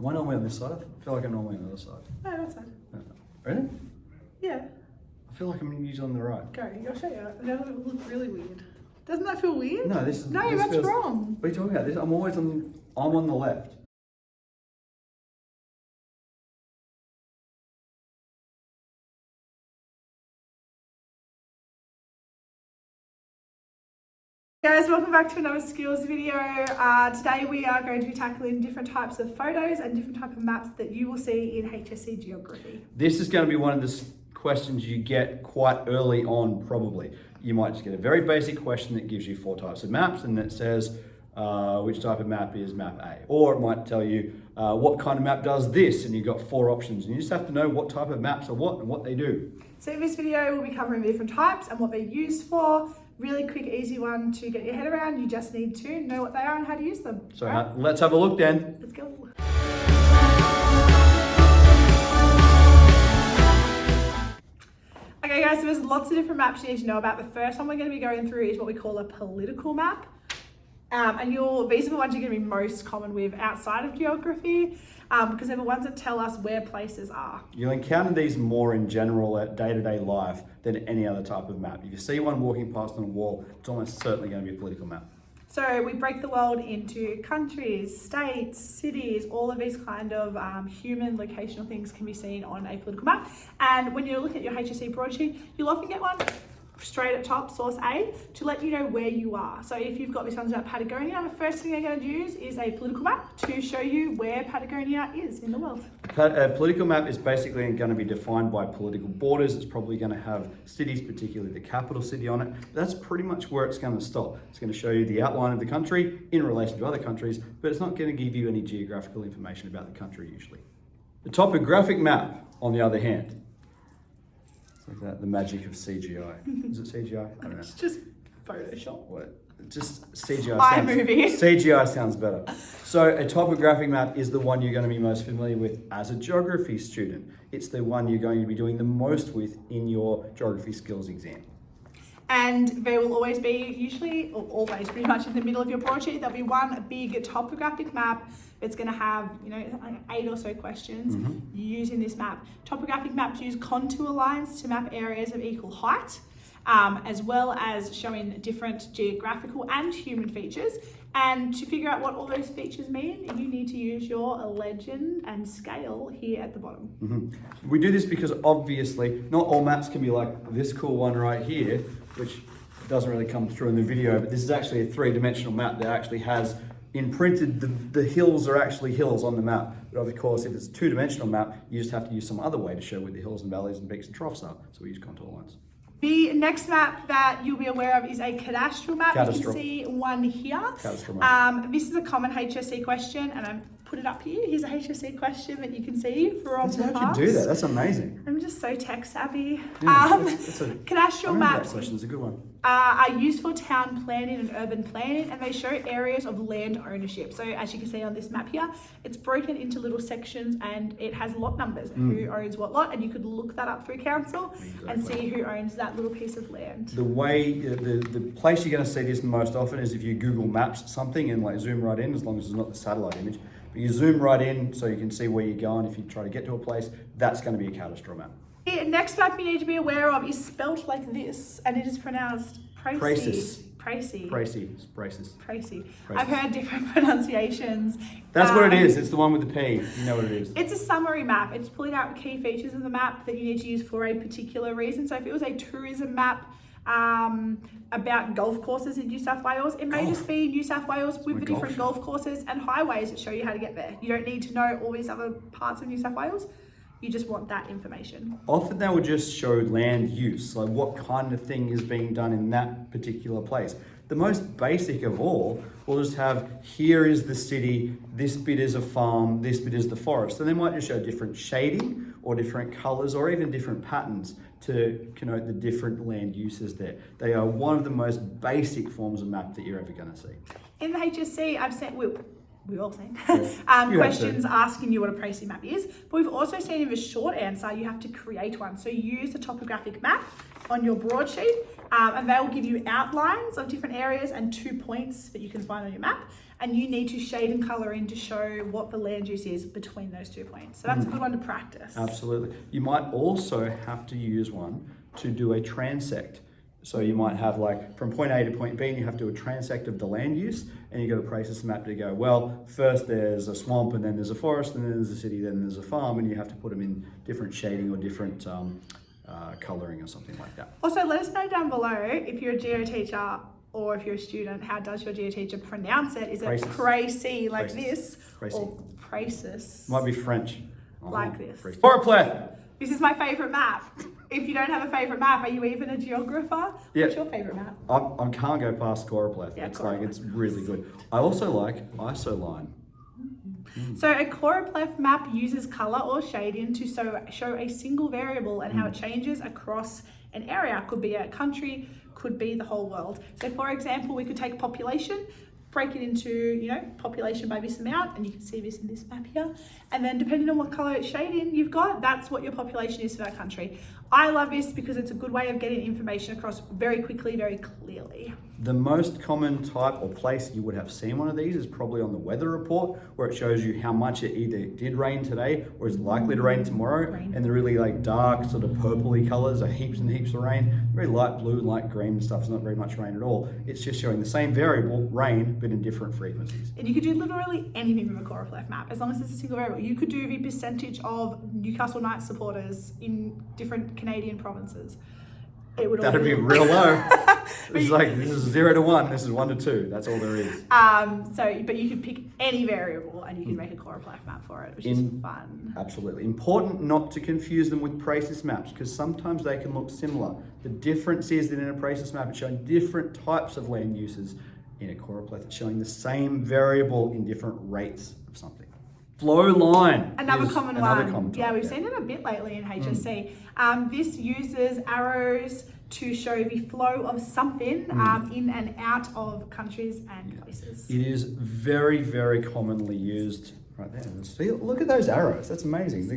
Am I normally on this side? I feel like I'm normally on the other side. No, that's fine. Really? Yeah. I feel like I'm usually on the right. Go, I'll show you. That would look really weird. Doesn't that feel weird? No, this that's feels, wrong. What are you talking about? I'm always on the left. Guys, welcome back to another skills video. Today we are going to be tackling different types of photos and different types of maps that you will see in HSC Geography. This is going to be one of the questions you get quite early on, probably. You might just get a very basic question that gives you 4 types of maps and that says which type of map is map A. Or it might tell you what kind of map does this, and you've got 4 options. And you just have to know what type of maps are what and what they do. So in this video, we'll be covering the different types and what they're used for. Really quick, easy one to get your head around. You just need to know what they are and how to use them. So let's have a look then. Let's go. Okay guys, so there's lots of different maps you need to know about. The first one we're going to be going through is what we call a political map. And these are the ones you're going to be most common with outside of geography because they're the ones that tell us where places are. You'll encounter these more in general at day-to-day life than any other type of map. If you see one walking past on a wall, it's almost certainly going to be a political map. So we break the world into countries, states, cities, all of these kind of human locational things can be seen on a political map. And when you're looking at your HSC broadsheet, you'll often get one straight at top, source A, to let you know where you are. So if you've got this one's about Patagonia, the first thing they're going to use is a political map to show you where Patagonia is in the world. A political map is basically going to be defined by political borders. It's probably going to have cities, particularly the capital city on it. That's pretty much where it's going to stop. It's going to show you the outline of the country in relation to other countries, but it's not going to give you any geographical information about the country usually. The topographic map, on the other hand, like that, the magic of CGI. Is it CGI? I don't know. It's just Photoshop. What? Just CGI. CGI sounds better. So a topographic map is the one you're going to be most familiar with as a geography student. It's the one you're going to be doing the most with in your geography skills exam. And there will always be, usually, or always pretty much in the middle of your broadsheet, there'll be one big topographic map that's going to have, 8 or so questions using this map. Topographic maps use contour lines to map areas of equal height, as well as showing different geographical and human features. And to figure out what all those features mean, you need to use your legend and scale here at the bottom. We do this because obviously not all maps can be like this cool one right here, which doesn't really come through in the video, but this is actually a 3-dimensional map that actually has imprinted the hills are actually hills on the map. But of course, if it's a 2-dimensional map, you just have to use some other way to show where the hills and valleys and peaks and troughs are. So we use contour lines. The next map that you'll be aware of is a cadastral map. You can see one here. Cadastral map. This is a common HSC question, and I put it up here. Here's a HSC question that you can see from the past. How'd you do that? That's amazing. I'm just so tech savvy. Yeah, cadastral maps that question is a good one. Are used for town planning and urban planning, and they show areas of land ownership. So as you can see on this map here, it's broken into little sections and it has lot numbers, who owns what lot, and you could look that up through council and see who owns that little piece of land. The way, the place you're going to see this most often is if you Google Maps something and like zoom right in, as long as it's not the satellite image, but you zoom right in so you can see where you're going. If you try to get to a place, that's going to be a cadastral map. The next map you need to be aware of is spelt like this, and it is pronounced Pracy. I've heard different pronunciations. That's what it is. It's the one with the P. You know what it is. It's a summary map. It's pulling out key features of the map that you need to use for a particular reason. So if it was a tourism map about golf courses in New South Wales, it may just be New South Wales with the different golf courses and highways that show you how to get there. You don't need to know all these other parts of New South Wales. You just want that information. Often they will just show land use, like what kind of thing is being done in that particular place. The most basic of all will just have, here is the city, this bit is a farm, this bit is the forest. And they might just show different shading or different colors or even different patterns to connote the different land uses there. They are one of the most basic forms of map that you're ever going to see. In the HSC, I've sent, we've all seen questions asking you what a Pracy map is, but we've also seen in the short answer you have to create one. So use the topographic map on your broadsheet and they will give you outlines of different areas and 2 points that you can find on your map, and you need to shade and colour in to show what the land use is between those 2 points. So that's a good one to practice. Absolutely. You might also have to use one to do a transect. So you might have like from point A to point B, and you have to do a transect of the land use, and you got a praxis map to go, well, first there's a swamp, and then there's a forest, and then there's a city, then there's a farm, and you have to put them in different shading or different colouring or something like that. Also, let us know down below if you're a geo teacher or if you're a student, how does your geo teacher pronounce it? Is it précis like this, or praxis Might be French. like this? Chloroplast. This is my favourite map. If you don't have a favourite map, are you even a geographer? Yeah. What's your favourite map? I can't go past Chloroplast. Yeah, It's really good. I also like Isoline. So a Chloroplast map uses colour or shading to show a single variable and how it changes across an area. Could be a country, could be the whole world. So for example, we could take population, break it into, population by this amount, and you can see this in this map here. And then depending on what colour shading you've got, that's what your population is for that country. I love this because it's a good way of getting information across very quickly, very clearly. The most common type or place you would have seen one of these is probably on the weather report, where it shows you how much it either did rain today or is likely to rain tomorrow. And the really like dark sort of purpley colours are heaps and heaps of rain. Very light blue, light green and stuff is not very much rain at all. It's just showing the same variable, rain, but in different frequencies. And you could do literally anything with a Chloroplast map, as long as it's a single variable. You could do the percentage of Newcastle Knights supporters in different Canadian provinces. That'd be real low. It's like, this is 0 to 1, this is 1 to 2. That's all there is. But you could pick any variable and you can make a Chloroplast map for it, which is fun. Absolutely. Important not to confuse them with praxis maps, because sometimes they can look similar. The difference is that in a praxis map, it's showing different types of land uses. In a Chloroplast, it's showing the same variable in different rates of something. Flow line. Another common one. Common type, yeah, we've seen it a bit lately in HSC. This uses arrows to show the flow of something in and out of countries and places. It is very, very commonly used right there. See, look at those arrows. That's amazing.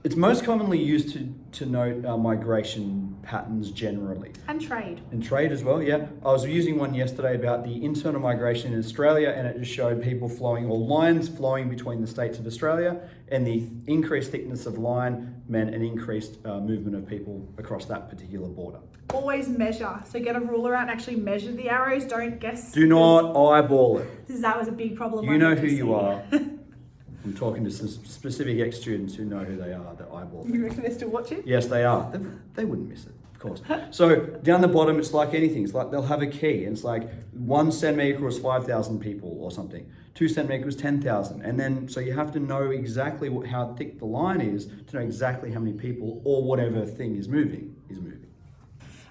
It's most commonly used to note migration patterns generally. And trade. And trade as well, yeah. I was using one yesterday about the internal migration in Australia, and it just showed people flowing, or lines flowing between the states of Australia, and the increased thickness of line meant an increased movement of people across that particular border. Always measure. So get a ruler out and actually measure the arrows. Don't guess. Do not eyeball it. That was a big problem. You know who you are. I'm talking to some specific ex-students who know who they are, that eyeball. You reckon they're still watching? Yes, they are. They wouldn't miss it, of course. So down the bottom, it's like anything. It's like they'll have a key, and it's like 1 centimetre equals 5,000 people or something. 2 centimetre equals 10,000. And then, so you have to know exactly how thick the line is to know exactly how many people or whatever thing is moving.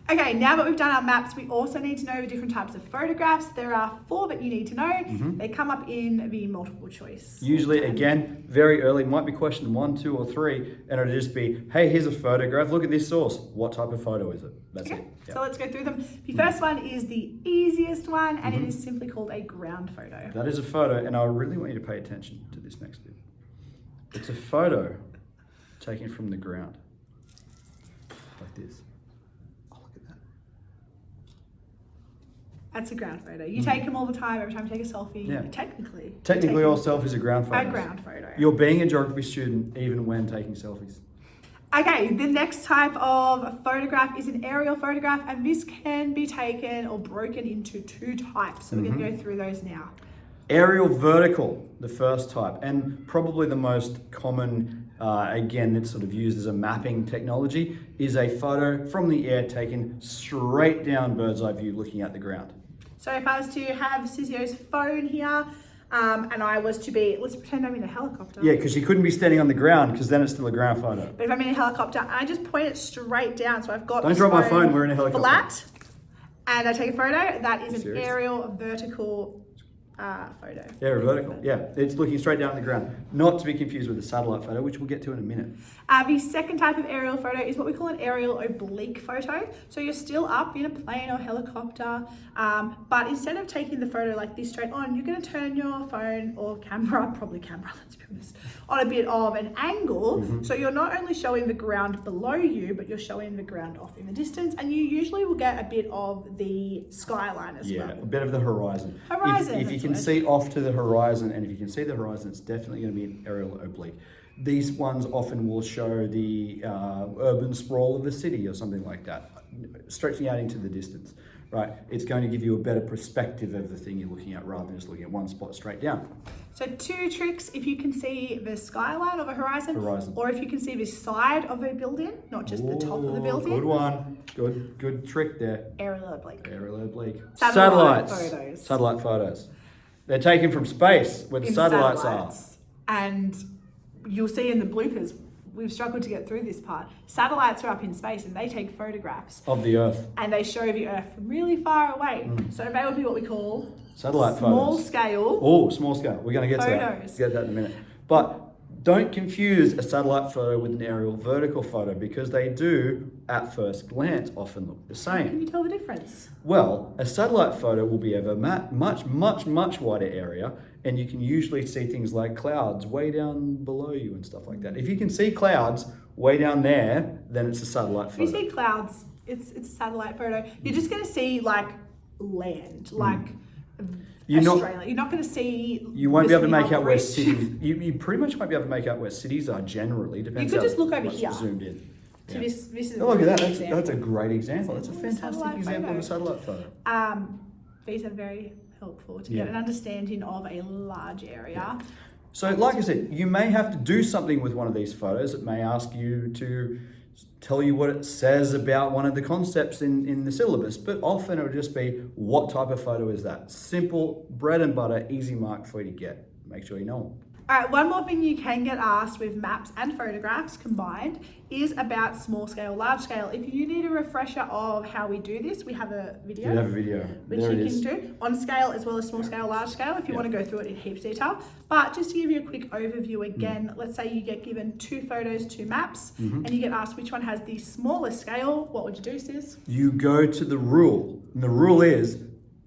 Okay, now that we've done our maps, we also need to know the different types of photographs. There are 4 that you need to know. They come up in the multiple choice. Usually, again, very early, might be question 1, 2, or 3, and it'll just be, hey, here's a photograph, look at this source. What type of photo is it? That's it. Yep. So let's go through them. The first one is the easiest one, and it is simply called a ground photo. That is a photo, and I really want you to pay attention to this next bit. It's a photo taken from the ground, like this. That's a ground photo. You take them all the time, every time you take a selfie. Yeah. Technically all selfies are ground photos. A ground photo. You're being a geography student even when taking selfies. Okay, the next type of photograph is an aerial photograph, and this can be taken or broken into 2 types. So we're going to go through those now. Aerial vertical, the first type, and probably the most common, again, it's sort of used as a mapping technology, is a photo from the air taken straight down bird's eye view looking at the ground. So if I was to have Cizzio's phone here, and I was to be, let's pretend I'm in a helicopter. Yeah, because you couldn't be standing on the ground, because then it's still a ground photo. But if I'm in a helicopter, and I just point it straight down, so I've got Don't drop my phone, we're in a helicopter. Flat, and I take a photo, that is an aerial vertical photo. Aerial vertical, yeah. It's looking straight down at the ground. Not to be confused with a satellite photo, which we'll get to in a minute. The second type of aerial photo is what we call an aerial oblique photo. So you're still up in a plane or helicopter, but instead of taking the photo like this straight on, you're going to turn your phone or camera, probably camera, let's be honest, on a bit of an angle. So you're not only showing the ground below you, but you're showing the ground off in the distance, and you usually will get a bit of the skyline as well. Yeah, a bit of the horizon. If you can see off to the horizon, and if you can see the horizon, it's definitely going to be an aerial oblique. These ones often will show the urban sprawl of a city or something like that, stretching out into the distance, right? It's going to give you a better perspective of the thing you're looking at rather than just looking at one spot straight down. So 2 tricks: if you can see the skyline of a horizon, Horizon. or if you can see the side of a building, not just the top of the building. Good one. Good trick there. Aerial oblique. Aerial oblique. Satellite Satellites. photos. Satellite photos. They're taken from space where the satellites are. And you'll see in the bloopers, we've struggled to get through this part. Satellites are up in space and they take photographs. Of the Earth. And they show the Earth from really far away. So they would be what we call Satellite small photos. scale. Oh, small scale. We're going to get to that. Photos. We'll get that in a minute. But don't confuse a satellite photo with an aerial vertical photo, because they do, at first glance, often look the same. Can you tell the difference? Well, a satellite photo will be over a much wider area, and you can usually see things like clouds way down below you and stuff like that. If you can see clouds way down there, then it's a satellite photo. If you see clouds, it's a satellite photo. You're just going to see like land, like Australia. You're not going to see. You won't be able to make out where Bridge. cities. You pretty much won't be able to make out where cities are generally. Depends. You could how just look over much here. Zoomed in. So this is Oh, look at that. really good That's a example. great example. That's a fantastic Satellite example of a photo. satellite photo. These are very helpful to Yeah. get an understanding of a large area. So, like I said, you may have to do something with one of these photos. It may ask you to tell you what it says about one of the concepts in the syllabus, but often it will just be, what type of photo is that? Simple, bread and butter, easy mark for you to get. Make sure you know them. All right, one more thing you can get asked with maps and photographs combined is about small scale, large scale. If you need a refresher of how we do this, we have a video. We have a video. Which There it you is. can do on scale as well as small scale, large scale, if you Yeah. want to go through it in heaps detail. But just to give you a quick overview again, let's say you get given 2 photos, 2 maps, and you get asked which one has the smallest scale. What would you do, Cizz? You go to the rule, and the rule is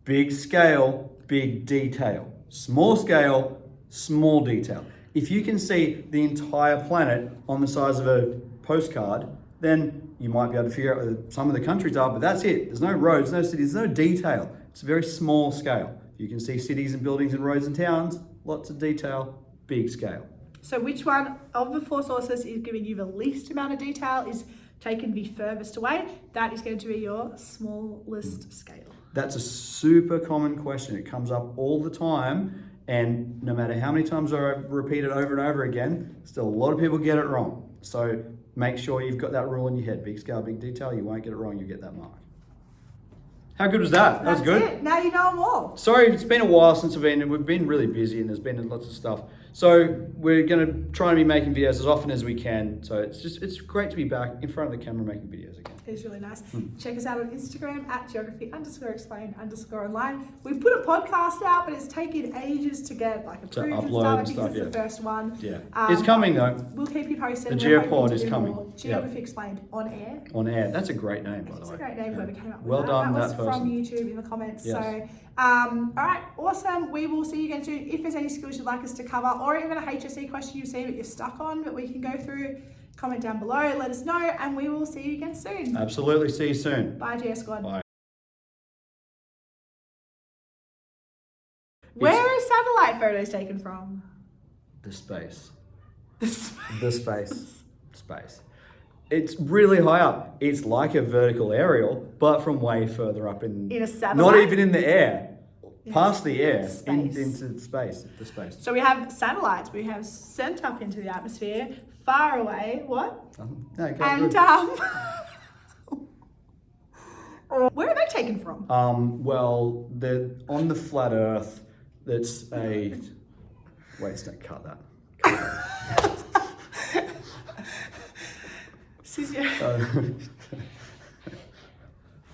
big scale, big detail. Small scale, small detail. If you can see the entire planet on the size of a postcard, then you might be able to figure out where some of the countries are, but that's it. There's no roads, no cities, there's no detail. It's a very small scale. You can see cities and buildings and roads and towns, lots of detail, big scale. So which one of the 4 sources is giving you the least amount of detail, is taken the furthest away? That is going to be your smallest scale. That's a super common question. It comes up all the time, and no matter how many times I repeat it over and over again, still a lot of people get it wrong. So make sure you've got that rule in your head. Big scale, big detail. You won't get it wrong. You get that mark. How good was that? That was good. That's it. Now you know them all. Sorry, it's been a while since we've been really busy, and there's been lots of stuff. So we're going to try and be making videos as often as we can. So it's great to be back in front of the camera making videos again. It's really nice. Check us out on Instagram at geography_explained_online. We've put a podcast out, but it's taken ages to get like approved and upload stuff. I and think stuff, it's the first one. Yeah, it's coming though. We'll keep you posted. The We're hoping Geopod to is do coming. more. Yeah. Geography Explained on air. On air. That's a great name, by the It's way. a great name, whoever came up with Well that. done, That was that person. from YouTube in the comments. Yes. So, all right, awesome. We will see you again soon. If there's any skills you'd like us to cover, or even a HSC question you've seen that you're stuck on that we can go through, comment down below, let us know, and we will see you again soon. Absolutely. See you soon. Bye, GS Squad. Bye. Where are satellite photos taken from? The space. The space. The space. Space. It's really high up. It's like a vertical aerial, but from way further up In a not satellite? even in the air, past the air, Space. into space, the space. So we have satellites. We have sent up into the atmosphere, far away. What? Okay, And good. where are they taken from? Well, they're on the flat Earth. That's a. Wait, don't cut that.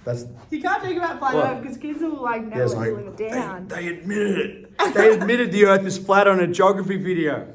That's. You can't talk about flat What? Earth because kids will like never There's really like, live it down. They admitted it. They admitted the Earth is flat on a geography video.